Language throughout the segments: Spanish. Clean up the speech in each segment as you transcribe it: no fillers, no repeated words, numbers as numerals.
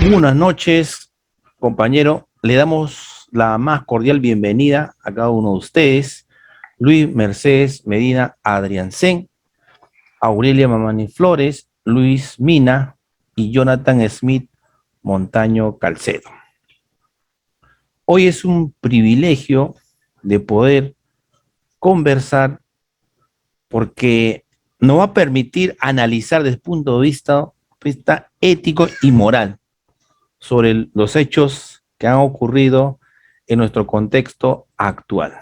Buenas noches, compañero. Le damos la más cordial bienvenida a cada uno de ustedes. Luis Mercedes Medina Adriancén, Aurelia Mamani Flores, Luis Mina y Jonathan Smith Montaño Calcedo. Hoy es un privilegio de poder conversar porque nos va a permitir analizar desde el punto de vista ético y moral sobre los hechos que han ocurrido en nuestro contexto actual.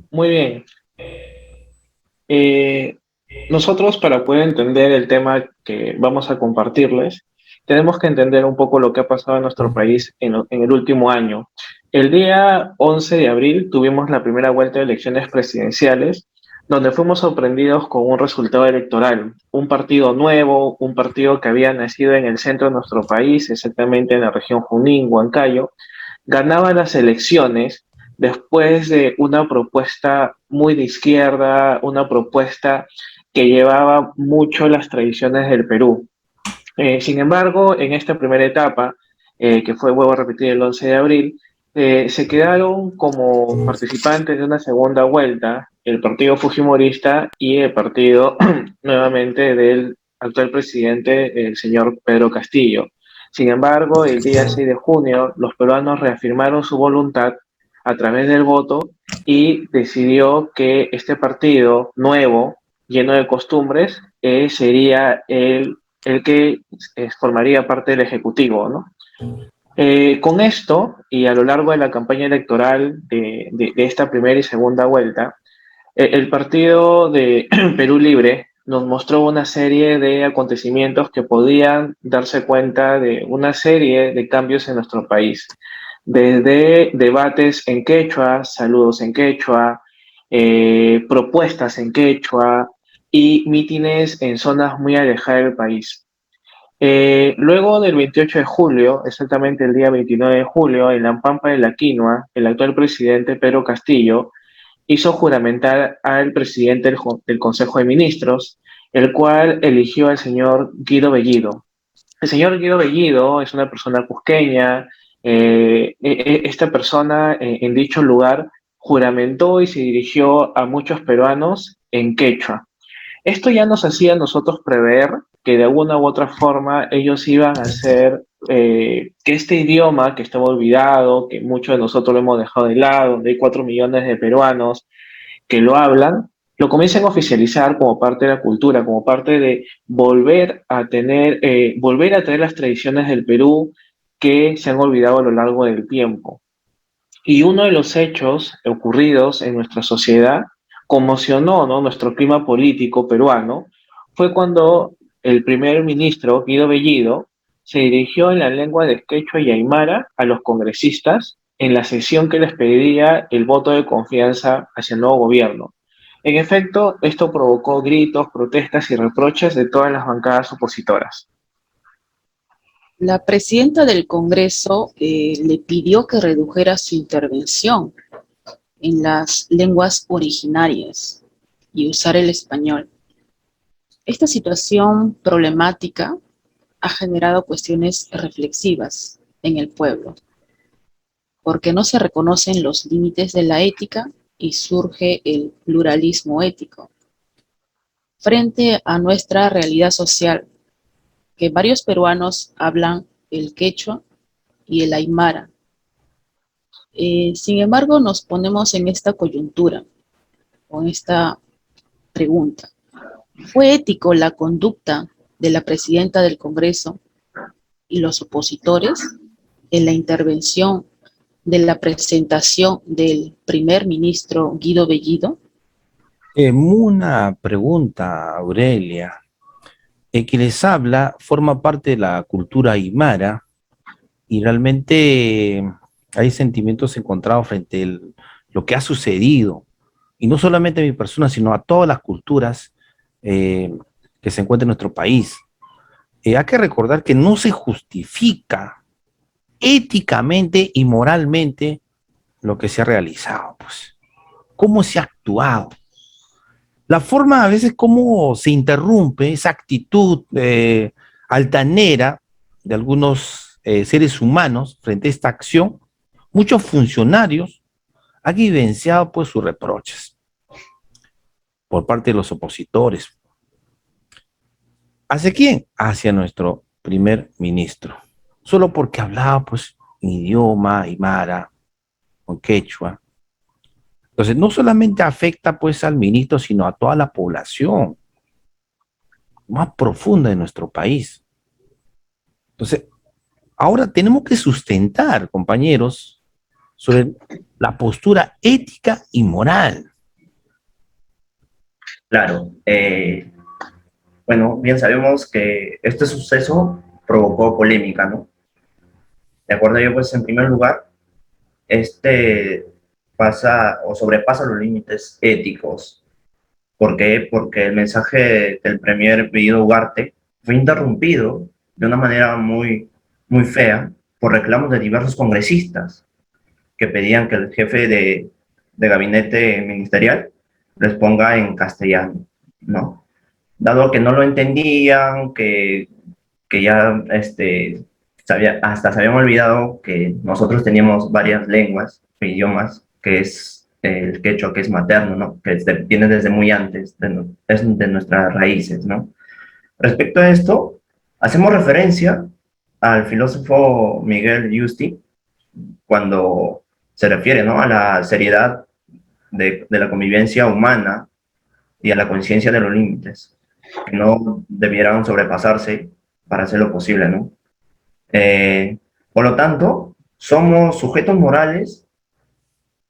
Muy bien. Eh, Nosotros para poder entender el tema que vamos a compartirles, tenemos que entender un poco lo que ha pasado en nuestro país en el último año. El día 11 de abril tuvimos la primera vuelta de elecciones presidenciales, donde fuimos sorprendidos con un resultado electoral, un partido nuevo, un partido que había nacido en el centro de nuestro país, exactamente en la región Junín, Huancayo, ganaba las elecciones después de una propuesta muy de izquierda, una propuesta que llevaba mucho las tradiciones del Perú. Sin embargo, en esta primera etapa, que fue, vuelvo a repetir, el 11 de abril, se quedaron como participantes de una segunda vuelta el partido fujimorista y el partido nuevamente del actual presidente, el señor Pedro Castillo. Sin embargo, el día 6 de junio, los peruanos reafirmaron su voluntad a través del voto y decidió que este partido nuevo, lleno de costumbres, sería el que formaría parte del Ejecutivo, ¿no? Con esto, y a lo largo de la campaña electoral de esta primera y segunda vuelta, el partido de Perú Libre nos mostró una serie de acontecimientos que podían darse cuenta de una serie de cambios en nuestro país. Desde debates en quechua, saludos en quechua, propuestas en quechua y mítines en zonas muy alejadas del país. Luego del 28 de julio, exactamente el día 29 de julio, en la Pampa de la Quinoa, el actual presidente Pedro Castillo hizo juramentar al presidente del Consejo de Ministros, el cual eligió al señor Guido Bellido. El señor Guido Bellido es una persona cusqueña. Esta persona en dicho lugar juramentó y se dirigió a muchos peruanos en quechua. Esto ya nos hacía a nosotros prever que de alguna u otra forma ellos iban a hacer que este idioma que estaba olvidado, que muchos de nosotros lo hemos dejado de lado, donde hay 4 millones de peruanos que lo hablan, lo comiencen a oficializar como parte de la cultura, como parte de volver a traer las tradiciones del Perú que se han olvidado a lo largo del tiempo. Y uno de los hechos ocurridos en nuestra sociedad conmocionó, ¿no?, nuestro clima político peruano, fue cuando el primer ministro, Guido Bellido, se dirigió en la lengua de quechua y aymara a los congresistas en la sesión que les pedía el voto de confianza hacia el nuevo gobierno. En efecto, esto provocó gritos, protestas y reproches de todas las bancadas opositoras. La presidenta del Congreso le pidió que redujera su intervención en las lenguas originarias y usar el español. Esta situación problemática ha generado cuestiones reflexivas en el pueblo, porque no se reconocen los límites de la ética y surge el pluralismo ético. Frente a nuestra realidad social, que varios peruanos hablan el quechua y el aymara. Sin embargo, nos ponemos en esta coyuntura, con esta pregunta. ¿Fue ético la conducta de la presidenta del Congreso y los opositores en la intervención de la presentación del primer ministro Guido Bellido? Una pregunta, Aurelia. El que les habla forma parte de la cultura aymara y realmente hay sentimientos encontrados frente a lo que ha sucedido. Y no solamente a mi persona, sino a todas las culturas eh, que se encuentran en nuestro país. Hay que recordar que no se justifica éticamente y moralmente lo que se ha realizado, pues. ¿Cómo se ha actuado? La forma a veces como se interrumpe esa actitud altanera de algunos seres humanos frente a esta acción, muchos funcionarios han evidenciado pues sus reproches por parte de los opositores. ¿Hacia quién? Hacia nuestro primer ministro. Solo porque hablaba pues en idioma aymara o quechua. Entonces, no solamente afecta pues al ministro, sino a toda la población más profunda de nuestro país. Entonces, ahora tenemos que sustentar, compañeros, sobre la postura ética y moral. Claro, bueno, bien sabemos que este suceso provocó polémica, ¿no? De acuerdo a ello, pues en primer lugar, este pasa o sobrepasa los límites éticos. ¿Por qué? Porque el mensaje del premier Guido Ugarte fue interrumpido de una manera muy fea por reclamos de diversos congresistas que pedían que el jefe de gabinete ministerial les ponga en castellano, ¿no? Dado que no lo entendían, que ya hasta se habían olvidado que nosotros teníamos varias lenguas, idiomas, que es el quechua, que es materno, ¿no? Que viene desde muy antes, es de nuestras raíces, ¿no? Respecto a esto, hacemos referencia al filósofo Miguel Yusti cuando se refiere, ¿no?, a la seriedad de la convivencia humana y a la conciencia de los límites, que no debieran sobrepasarse para hacer lo posible, ¿no? Por lo tanto, somos sujetos morales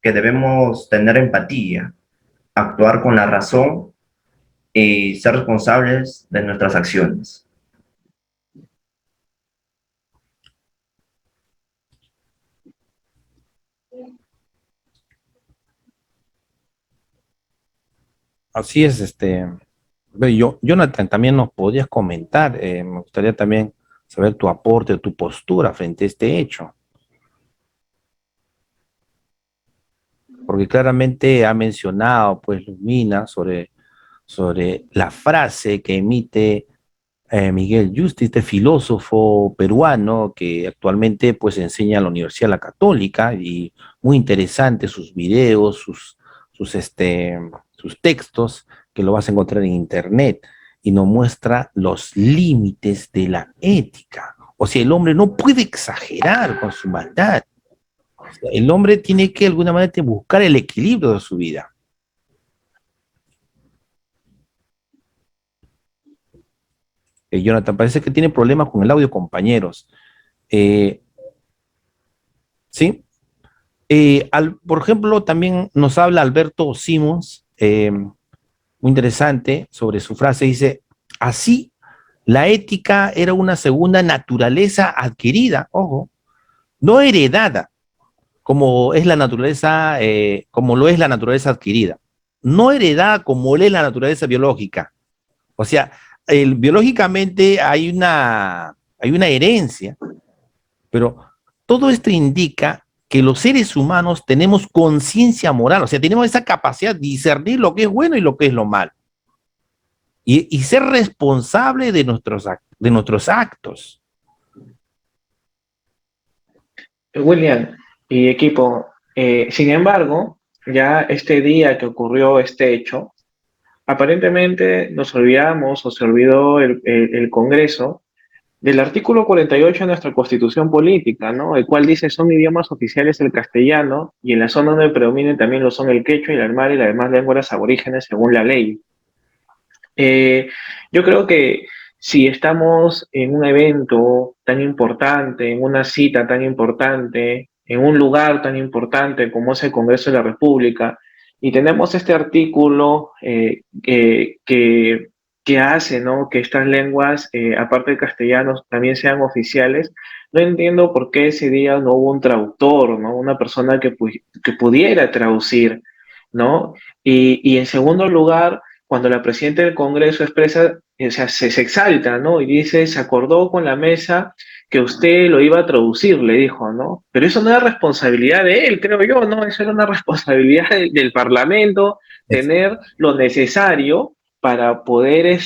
que debemos tener empatía, actuar con la razón y ser responsables de nuestras acciones. Así es, Jonathan, también nos podías comentar, me gustaría también saber tu aporte, tu postura frente a este hecho, porque claramente ha mencionado, pues, Lumina sobre la frase que emite Miguel Yusti, este filósofo peruano que actualmente pues enseña en la Universidad La Católica, y muy interesante sus videos, sus textos, que lo vas a encontrar en internet, y nos muestra los límites de la ética. O sea, el hombre no puede exagerar con su maldad. O sea, el hombre tiene que de alguna manera buscar el equilibrio de su vida. Jonathan, parece que tiene problemas con el audio, compañeros. Eh, ¿Sí? Por ejemplo, también nos habla Alberto Simons, muy interesante, sobre su frase. Dice: así, la ética era una segunda naturaleza adquirida, ojo, no heredada, como es la naturaleza, como lo es la naturaleza adquirida, no heredada como lo es la naturaleza biológica. O sea, biológicamente hay una herencia, pero todo esto indica que los seres humanos tenemos conciencia moral, o sea, tenemos esa capacidad de discernir lo que es bueno y lo que es lo malo, y ser responsable de nuestros actos. William y equipo, sin embargo, ya este día que ocurrió este hecho, aparentemente nos olvidamos o se olvidó el Congreso del artículo 48 de nuestra Constitución Política, ¿no? El cual dice: son idiomas oficiales el castellano y en la zona donde predominen también lo son el quechua y el aymara y las demás lenguas aborígenes según la ley. Yo creo que si estamos en un evento tan importante, en una cita tan importante, en un lugar tan importante como es el Congreso de la República, y tenemos este artículo que hace, ¿no?, que estas lenguas, aparte del castellano, también sean oficiales, no entiendo por qué ese día no hubo un traductor, ¿no?, una persona que pudiera traducir, ¿no? Y en segundo lugar, cuando la presidenta del Congreso expresa, o sea, se exalta, ¿no? Y dice: se acordó con la mesa que usted lo iba a traducir, le dijo, ¿no? Pero eso no era responsabilidad de él, creo yo, ¿no? Eso era una responsabilidad del Parlamento, tener lo necesario para poder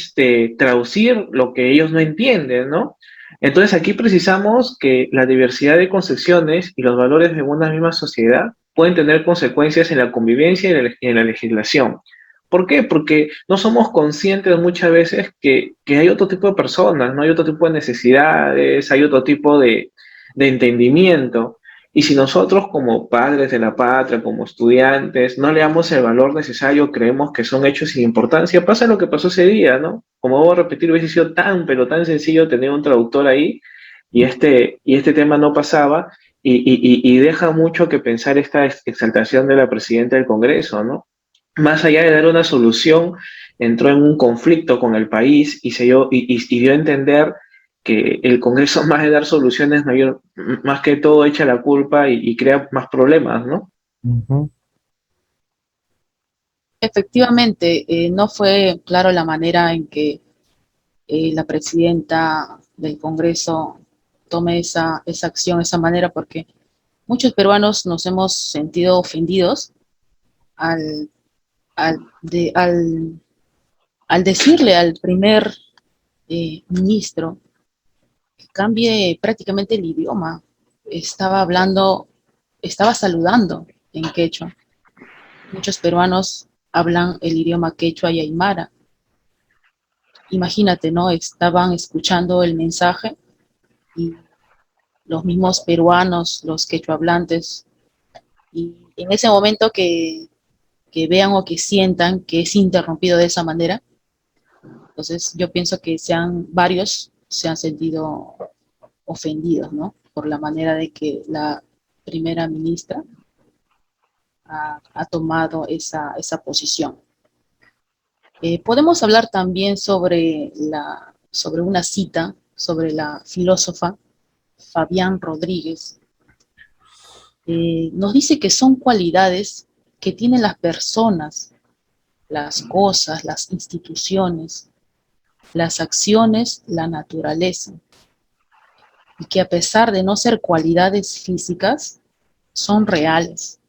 traducir lo que ellos no entienden, ¿no? Entonces aquí precisamos que la diversidad de concepciones y los valores de una misma sociedad pueden tener consecuencias en la convivencia y en la legislación. ¿Por qué? Porque no somos conscientes muchas veces que hay otro tipo de personas, ¿no? Hay otro tipo de necesidades, hay otro tipo de entendimiento. Y si nosotros como padres de la patria, como estudiantes, no le damos el valor necesario, creemos que son hechos sin importancia, pasa lo que pasó ese día, ¿no? Como voy a repetir, hubiese sido tan, pero tan sencillo tener un traductor ahí y este tema no pasaba y deja mucho que pensar esta exaltación de la presidenta del Congreso, ¿no? Más allá de dar una solución, entró en un conflicto con el país y dio a entender que el Congreso, más de dar soluciones, más que todo echa la culpa y crea más problemas, ¿no? Ujú. Efectivamente, no fue claro la manera en que la presidenta del Congreso tome esa acción, esa manera, porque muchos peruanos nos hemos sentido ofendidos al, al decirle al primer ministro que cambie prácticamente el idioma. Estaba saludando en quechua. Muchos peruanos hablan el idioma quechua y aymara. Imagínate, ¿no? Estaban escuchando el mensaje y los mismos peruanos, los quechua hablantes, y en ese momento que vean o que sientan que es interrumpido de esa manera, entonces yo pienso que varios se han sentido ofendidos, ¿no? Por la manera de que la primera ministra ha tomado esa posición. Podemos hablar también sobre una cita sobre la filósofa Fabián Rodríguez. Nos dice que son cualidades que tienen las personas, las cosas, las instituciones, las acciones, la naturaleza, y que a pesar de no ser cualidades físicas, son reales,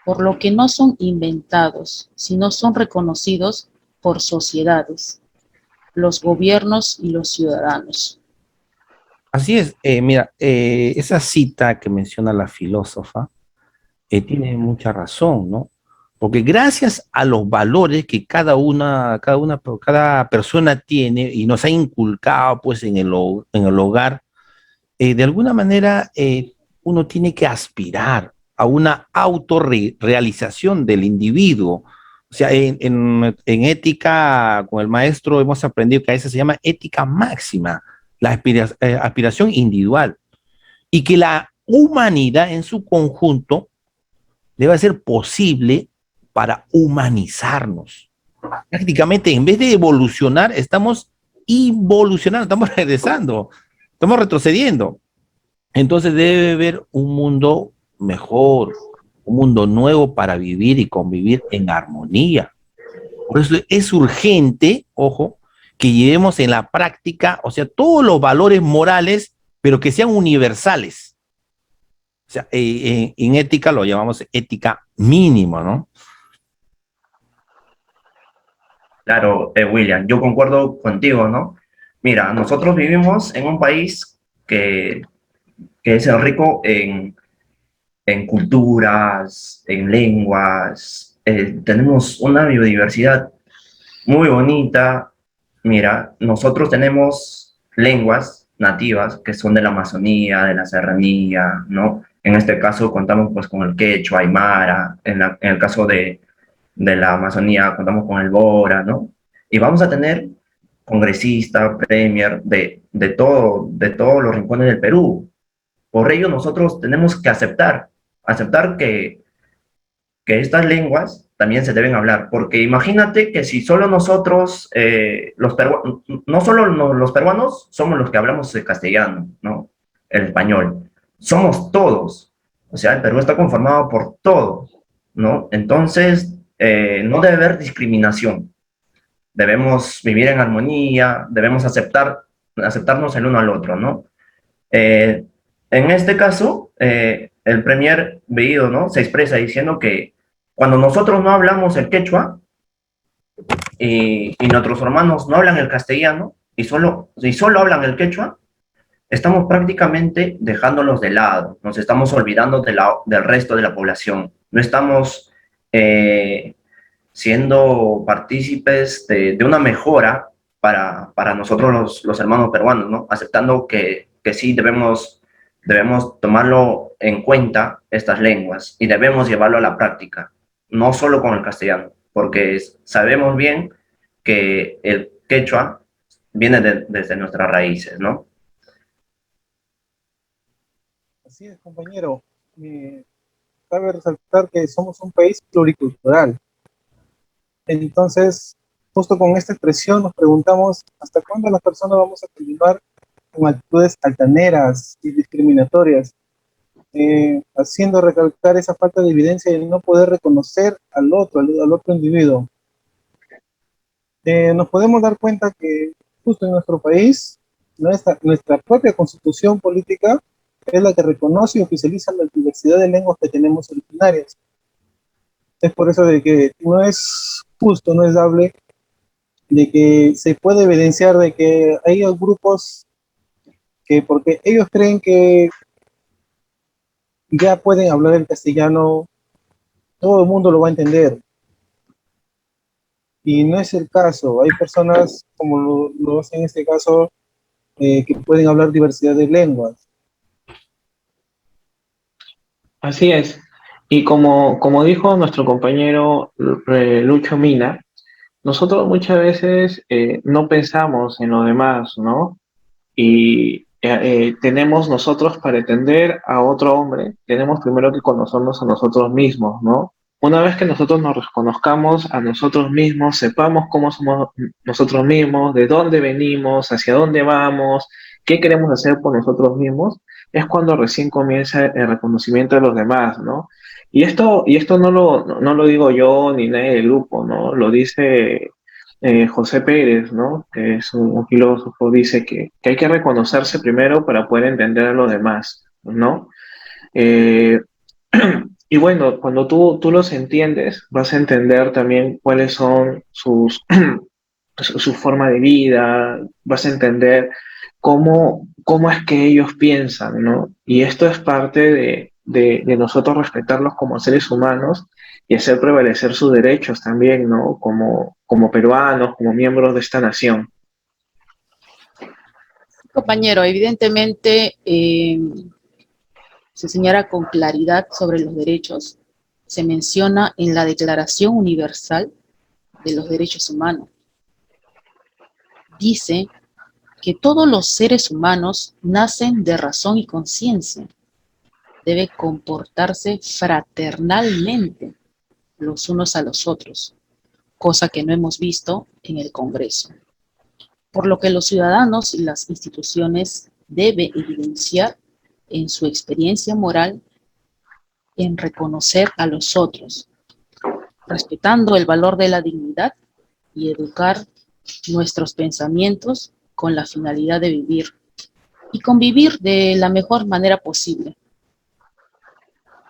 por lo que no son inventados, sino son reconocidos por sociedades, los gobiernos y los ciudadanos. Así es, mira, esa cita que menciona la filósofa tiene mucha razón, ¿no? Porque gracias a los valores que cada persona tiene y nos ha inculcado pues en el hogar, de alguna manera uno tiene que aspirar a una autorrealización del individuo. O sea, en ética, con el maestro hemos aprendido que a veces se llama ética máxima, la aspiración individual, y que la humanidad en su conjunto debe ser posible para humanizarnos. Prácticamente, en vez de evolucionar, estamos involucionando, estamos regresando, estamos retrocediendo. Entonces debe haber un mundo mejor, un mundo nuevo para vivir y convivir en armonía. Por eso es urgente, ojo, que llevemos en la práctica, o sea, todos los valores morales, pero que sean universales. O sea, en ética lo llamamos ética mínima, ¿no? Claro, William, yo concuerdo contigo, ¿no? Mira, nosotros vivimos en un país que es rico en culturas, en lenguas, tenemos una biodiversidad muy bonita. Mira, nosotros tenemos lenguas nativas que son de la Amazonía, de la Serranía, ¿no? En este caso contamos pues con el quechua, aymara, en el caso de la Amazonía contamos con el bora, ¿no? Y vamos a tener congresista, premier de todos los rincones del Perú. Por ello nosotros tenemos que aceptar que estas lenguas también se deben hablar, porque imagínate que si solo nosotros, no solo los peruanos somos los que hablamos el castellano, ¿no? El español, somos todos, o sea, el Perú está conformado por todos, ¿no? Entonces, no debe haber discriminación, debemos vivir en armonía, debemos aceptarnos el uno al otro, ¿no? Eh, en este caso, el premier Bellido, ¿no? Se expresa diciendo que cuando nosotros no hablamos el quechua y nuestros hermanos no hablan el castellano y solo hablan el quechua, estamos prácticamente dejándolos de lado, nos estamos olvidando del resto de la población, no estamos eh, siendo partícipes de una mejora para nosotros los hermanos peruanos, ¿no? Aceptando que sí debemos tomarlo en cuenta estas lenguas y debemos llevarlo a la práctica, no solo con el castellano, porque sabemos bien que el quechua viene desde nuestras raíces, ¿no? Así es, compañero. Cabe resaltar que somos un país pluricultural. Entonces, justo con esta expresión nos preguntamos hasta cuándo las personas vamos a continuar con actitudes altaneras y discriminatorias, haciendo recalcar esa falta de evidencia y no poder reconocer al otro individuo. Nos podemos dar cuenta que justo en nuestro país, nuestra propia constitución política es la que reconoce y oficializa la diversidad de lenguas que tenemos originarias. Es por eso de que no es justo, no es dable, de que se puede evidenciar de que hay grupos que porque ellos creen que ya pueden hablar el castellano, todo el mundo lo va a entender. Y no es el caso. Hay personas, como lo hacen en este caso, que pueden hablar diversidad de lenguas. Así es. Y como dijo nuestro compañero Lucho Mina, nosotros muchas veces no pensamos en lo demás, ¿no? Y tenemos nosotros para entender a otro hombre, tenemos primero que conocernos a nosotros mismos, ¿no? Una vez que nosotros nos reconozcamos a nosotros mismos, sepamos cómo somos nosotros mismos, de dónde venimos, hacia dónde vamos, qué queremos hacer por nosotros mismos, es cuando recién comienza el reconocimiento de los demás, ¿no? Y esto no lo digo yo ni nadie del grupo, ¿no? Lo dice José Pérez, ¿no? Que es un filósofo, dice que hay que reconocerse primero para poder entender a los demás, ¿no? Eh, y bueno, cuando tú los entiendes, vas a entender también cuáles son su forma de vida, vas a entender cómo es que ellos piensan, ¿no? Y esto es parte de nosotros respetarlos como seres humanos y hacer prevalecer sus derechos también, ¿no? Como peruanos, como miembros de esta nación. Compañero, evidentemente se señala con claridad sobre los derechos. Se menciona en la Declaración Universal de los Derechos Humanos. Dice que todos los seres humanos nacen de razón y conciencia. Debe comportarse fraternalmente los unos a los otros, cosa que no hemos visto en el Congreso. Por lo que los ciudadanos y las instituciones deben evidenciar en su experiencia moral en reconocer a los otros, respetando el valor de la dignidad y educar nuestros pensamientos con la finalidad de vivir y convivir de la mejor manera posible.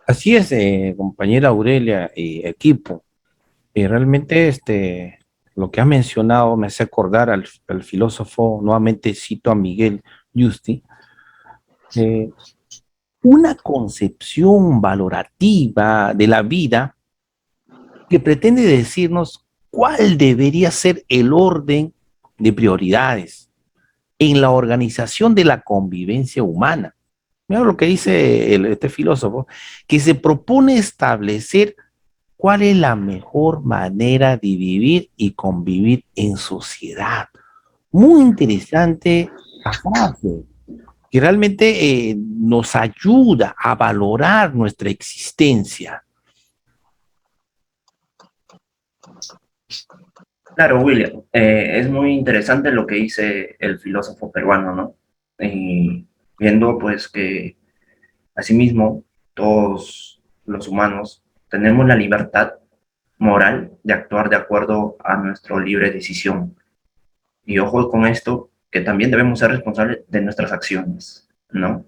Así es, compañera Aurelia y equipo. Realmente lo que has mencionado me hace acordar al filósofo, nuevamente cito a Miguel Yusti, eh, una concepción valorativa de la vida que pretende decirnos cuál debería ser el orden de prioridades en la organización de la convivencia humana. Mira lo que dice este filósofo, que se propone establecer cuál es la mejor manera de vivir y convivir en sociedad. Muy interesante la frase, que realmente nos ayuda a valorar nuestra existencia. Claro, William, es muy interesante lo que dice el filósofo peruano, ¿no? Y viendo pues que asimismo todos los humanos tenemos la libertad moral de actuar de acuerdo a nuestra libre decisión. Y ojo con esto, que también debemos ser responsables de nuestras acciones. ¿no?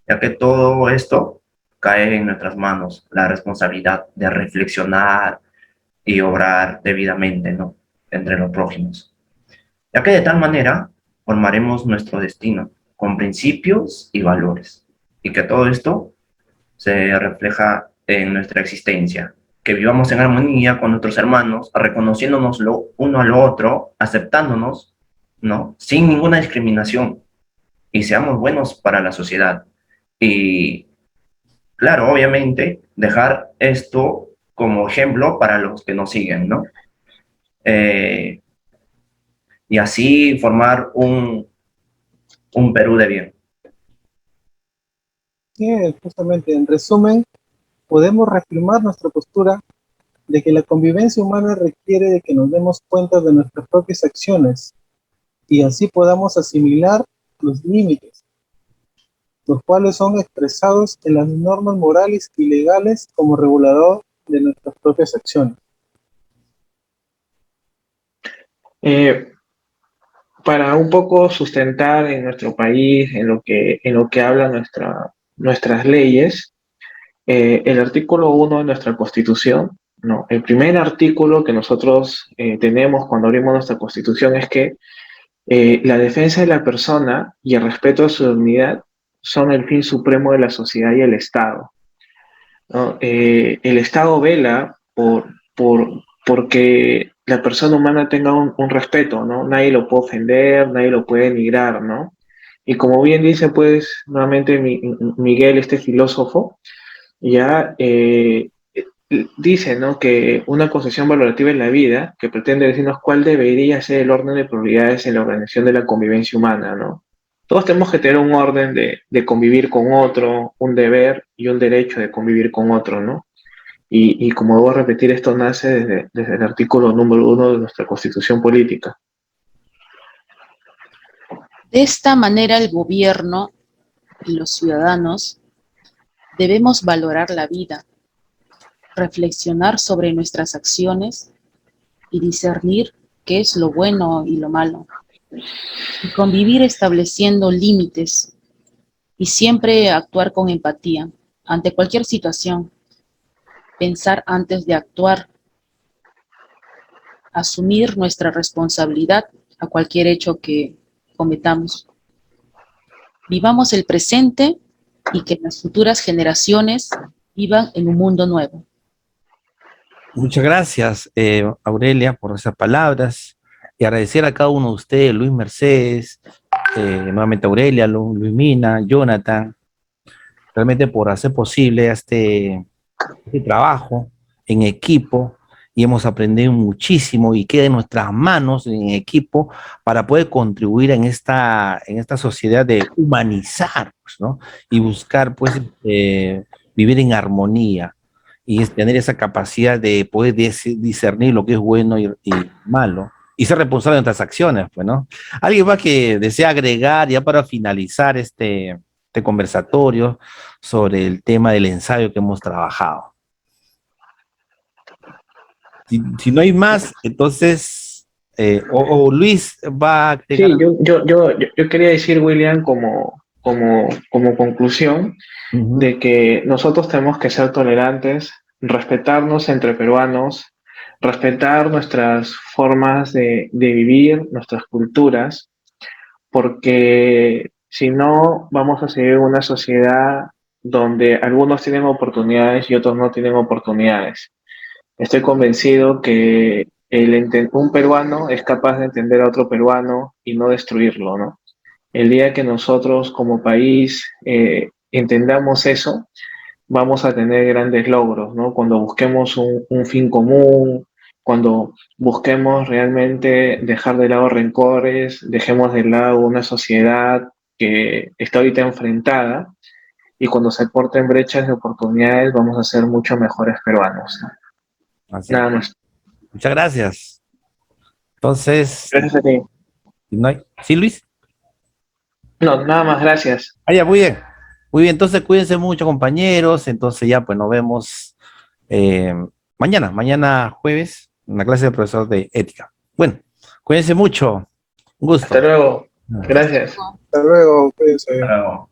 Ya que todo esto cae en nuestras manos, la responsabilidad de reflexionar y obrar debidamente, ¿no? Entre los prójimos. Ya que de tal manera formaremos nuestro destino con principios y valores, y que todo esto se refleja en nuestra existencia, que vivamos en armonía con nuestros hermanos, reconociéndonos lo uno al otro, aceptándonos, ¿no? Sin ninguna discriminación, y seamos buenos para la sociedad. Y claro, obviamente, dejar esto como ejemplo para los que nos siguen, ¿no? Eh, y así formar un Perú de bien. Sí, justamente, en resumen, podemos reafirmar nuestra postura de que la convivencia humana requiere de que nos demos cuenta de nuestras propias acciones y así podamos asimilar los límites, los cuales son expresados en las normas morales y legales como regulador de nuestras propias acciones. Eh, para un poco sustentar en nuestro país, en lo que hablan nuestras leyes, el artículo 1 de nuestra Constitución, no, el primer artículo que nosotros tenemos cuando abrimos nuestra Constitución es que la defensa de la persona y el respeto a su dignidad son el fin supremo de la sociedad y el Estado, ¿no? El Estado vela porque la persona humana tenga un respeto, ¿no? Nadie lo puede ofender, nadie lo puede denigrar, ¿no? Y como bien dice, pues, nuevamente Miguel, este filósofo, ya dice, ¿no? Que una concepción valorativa en la vida que pretende decirnos cuál debería ser el orden de prioridades en la organización de la convivencia humana, ¿no? Todos tenemos que tener un orden de convivir con otro, un deber y un derecho de convivir con otro, ¿no? Y como debo repetir, esto nace desde el artículo número 1 de nuestra Constitución Política. De esta manera, el gobierno y los ciudadanos debemos valorar la vida, reflexionar sobre nuestras acciones y discernir qué es lo bueno y lo malo, y convivir estableciendo límites y siempre actuar con empatía ante cualquier situación, pensar antes de actuar, asumir nuestra responsabilidad a cualquier hecho que cometamos. Vivamos el presente y que las futuras generaciones vivan en un mundo nuevo. Muchas gracias, Aurelia, por esas palabras y agradecer a cada uno de ustedes, Luis Mercedes, nuevamente Aurelia, Luis Mina, Jonathan, realmente por hacer posible este trabajo en equipo y hemos aprendido muchísimo y queda en nuestras manos en equipo para poder contribuir en esta sociedad de humanizar, pues, ¿no? Y buscar, pues, vivir en armonía y tener esa capacidad de poder discernir lo que es bueno y malo y ser responsable de nuestras acciones, pues, ¿no? ¿Alguien más que desea agregar ya para finalizar este conversatorio sobre el tema del ensayo que hemos trabajado? Si no hay más, entonces, o Luis va a agregar. Sí, yo quería decir, William, como conclusión, de que nosotros tenemos que ser tolerantes, respetarnos entre peruanos, respetar nuestras formas de vivir, nuestras culturas, porque si no, vamos a seguir una sociedad donde algunos tienen oportunidades y otros no tienen oportunidades. Estoy convencido que un peruano es capaz de entender a otro peruano y no destruirlo, ¿no? El día que nosotros como país entendamos eso, vamos a tener grandes logros, ¿no? Cuando busquemos un fin común, cuando busquemos realmente dejar de lado rencores, dejemos de lado una sociedad que está ahorita enfrentada y cuando se corten brechas de oportunidades vamos a ser mucho mejores peruanos, ¿no? Así. Nada más. Muchas gracias. Entonces, Gracias a ti. ¿no hay? ¿Sí, Luis? No, nada más, gracias. Ah, ya, muy bien. Muy bien, entonces cuídense mucho, compañeros. Entonces ya, pues nos vemos mañana jueves, en la clase del profesor de ética. Bueno, cuídense mucho. Un gusto. Hasta luego. Gracias. Hasta luego, cuídense. Pero